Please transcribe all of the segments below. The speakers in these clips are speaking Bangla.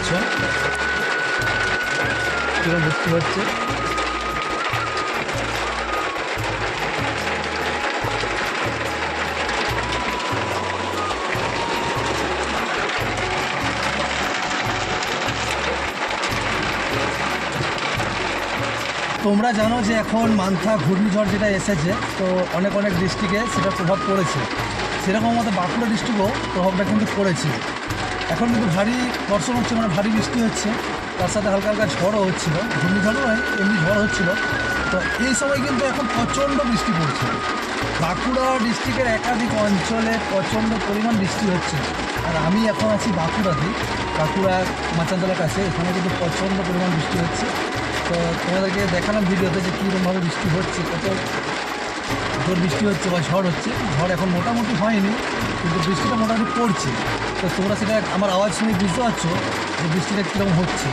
পাচ্ছ কিরকম বৃষ্টি হচ্ছে। তোমরা জানো যে এখন মান্থা ঘূর্ণিঝড় যেটা এসেছে, তো অনেক অনেক ডিস্ট্রিক্টে সেটা প্রভাব পড়েছে। সেরকম আমাদের বাঁকুড়া ডিস্ট্রিক্টও প্রভাবটা কিন্তু পড়েছে। এখন কিন্তু ভারী বর্ষণ হচ্ছে, মানে ভারী বৃষ্টি হচ্ছে, তার সাথে হালকা হালকা ঝড়ও হচ্ছিলো। ঘূর্ণিঝড়ও নয়, এমনি ঝড় হচ্ছিলো। তো এই সময় কিন্তু এখন প্রচণ্ড বৃষ্টি পড়ছে। বাঁকুড়া ডিস্ট্রিক্টের একাধিক অঞ্চলে প্রচণ্ড পরিমাণ বৃষ্টি হচ্ছে। আর আমি এখন আছি বাঁকুড়াতে, বাঁকুড়া মাচানতলার কাছে। এখানে কিন্তু প্রচণ্ড পরিমাণ বৃষ্টি হচ্ছে। তো তোমাদেরকে দেখালাম ভিডিওতে যে কীরকমভাবে বৃষ্টি হচ্ছে, কত জোর বৃষ্টি হচ্ছে বা ঝড় হচ্ছে। ঝড় এখন মোটামুটি হয়নি, কিন্তু বৃষ্টিটা মোটামুটি পড়ছে। তো তোমরা সেটা আমার আওয়াজ শুনে বুঝতে পারছো যে বৃষ্টিটা কীরকম হচ্ছে।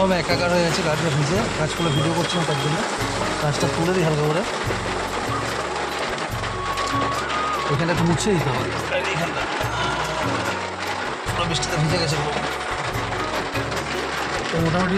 একদম একাকার হয়ে গেছে, গাছটা ভিজে। গাছগুলো ভিডিও করছিলাম, তার জন্য গাছটা তুলে দিই হালকা করে। এখানে একটু মুছে দিতে হবে, এইখানটা পুরো বৃষ্টিতে ভিজে গেছে। তো মোটামুটি